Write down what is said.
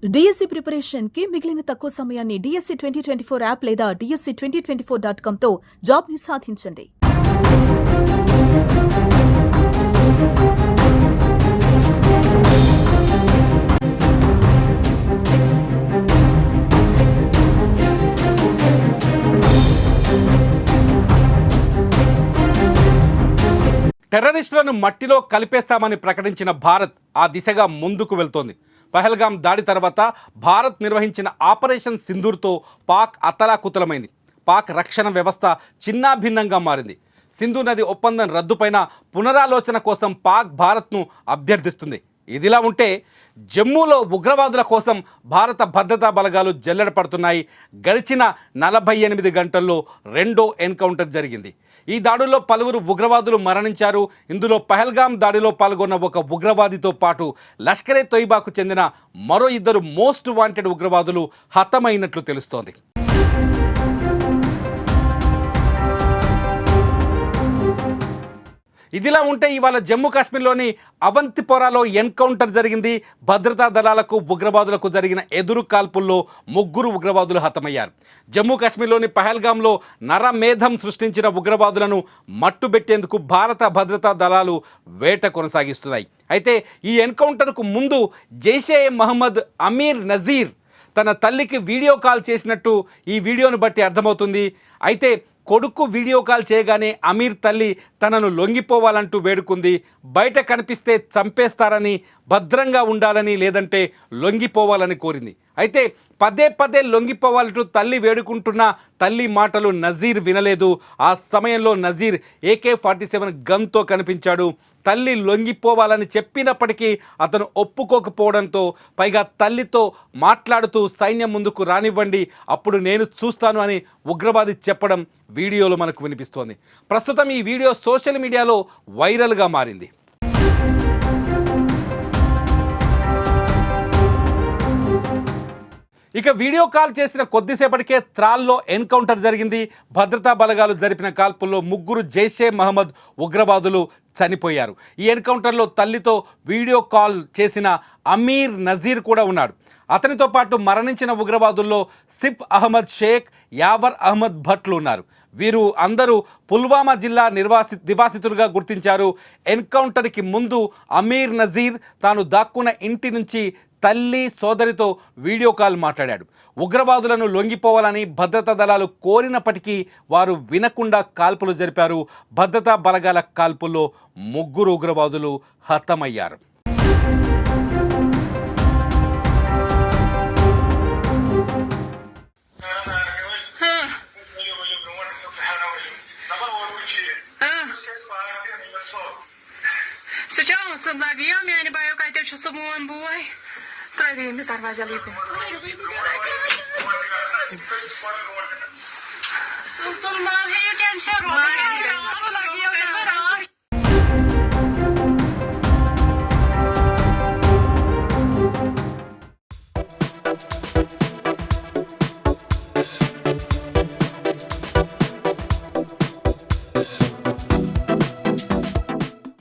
DSC preparation కి మిగిలిన తక్కువ సమయాన్ని డిఎస్సి 2024 యాప్ లేదా DSC2024.com తో జాబ్ ని సాధించండి. టెర్రరిస్టులను మట్టిలో కలిపేస్తామని ప్రకటించిన భారత్ ఆ దిశగా ముందుకు వెళ్తోంది. పహల్గాం దాడి తర్వాత భారత్ నిర్వహించిన ఆపరేషన్ సింధూర్తో పాక్ అతలాకుతలమైంది. పాక్ రక్షణ వ్యవస్థ చిన్నాభిన్నంగా మారింది. సింధు నది ఒప్పందం రద్దుపైన పునరాలోచన కోసం పాక్ భారత్ను అభ్యర్థిస్తుంది. ఇదిలా ఉంటే జమ్మూలో ఉగ్రవాదుల కోసం భారత భద్రతా బలగాలు జల్లెడ పడుతున్నాయి. గడిచిన 48 గంటల్లో రెండో ఎన్కౌంటర్ జరిగింది. ఈ దాడుల్లో పలువురు ఉగ్రవాదులు మరణించారు. ఇందులో పహల్గాం దాడిలో పాల్గొన్న ఒక ఉగ్రవాదితో పాటు లష్కరే తొయిబాకు చెందిన మరో 2 మోస్ట్ వాంటెడ్ ఉగ్రవాదులు హతమైనట్లు తెలుస్తోంది. ఇదిలా ఉంటే ఇవాళ జమ్మూ కాశ్మీర్లోని అవంతిపోరాలో ఎన్కౌంటర్ జరిగింది. భద్రతా దళాలకు ఉగ్రవాదులకు జరిగిన ఎదురు కాల్పుల్లో 3 ఉగ్రవాదులు హతమయ్యారు. జమ్మూ కాశ్మీర్లోని పహల్గాంలో నరమేధం సృష్టించిన ఉగ్రవాదులను మట్టుబెట్టేందుకు భారత భద్రతా దళాలు వేట కొనసాగిస్తున్నాయి. అయితే ఈ ఎన్కౌంటర్కు ముందు జైషే మహమ్మద్ అమీర్ నజీర్ తన తల్లికి వీడియో కాల్ చేసినట్టు ఈ వీడియోను బట్టి అర్థమవుతుంది. అయితే కొడుకు వీడియో కాల్ చేయగానే అమీర్ తల్లి తనను లొంగిపోవాలంటూ వేడుకుంది. బయట కనిపిస్తే చంపేస్తారని, భద్రంగా ఉండాలని, లేదంటే లొంగిపోవాలని కోరింది. అయితే పదే లొంగిపోవాలంటూ తల్లి వేడుకుంటున్న తల్లి మాటలు నజీర్ వినలేదు. ఆ సమయంలో నజీర్ AK-47 గన్తో కనిపించాడు. తల్లి లొంగిపోవాలని చెప్పినప్పటికీ అతను ఒప్పుకోకపోవడంతో, పైగా తల్లితో మాట్లాడుతూ సైన్యం ముందుకు రానివ్వండి, అప్పుడు నేను చూస్తాను అని ఉగ్రవాది చెప్పడం వీడియోలో మనకు వినిపిస్తోంది. ప్రస్తుతం ఈ వీడియో సోషల్ మీడియాలో వైరల్గా మారింది. ఇక వీడియో కాల్ చేసిన కొద్దిసేపటికే త్రాల్లో ఎన్కౌంటర్ జరిగింది. భద్రతా బలగాలు జరిపిన కాల్పుల్లో 3 జైషే మహమ్మద్ ఉగ్రవాదులు చనిపోయారు. ఈ ఎన్కౌంటర్లో తల్లితో వీడియో కాల్ చేసిన అమీర్ నజీర్ కూడా ఉన్నాడు. అతనితో పాటు మరణించిన ఉగ్రవాదుల్లో సిఫ్ అహ్మద్ షేక్, యావర్ అహ్మద్ భట్లు ఉన్నారు. వీరు అందరూ పుల్వామా జిల్లా నివాసితులుగా గుర్తించారు. ఎన్కౌంటర్కి ముందు అమీర్ నజీర్ తాను దాక్కున్న ఇంటి నుంచి తల్లి, సోదరితో వీడియో కాల్ మాట్లాడాడు. ఉగ్రవాదులను లొంగిపోవాలని భద్రతా దళాలు కోరినప్పటికీ వారు వినకుండా కాల్పులు జరిపారు. భద్రతా బలగాల కాల్పుల్లో 3 ఉగ్రవాదులు హతమయ్యారు. Travemos darvaza ali. Tudo mal, eu tenho cheiro.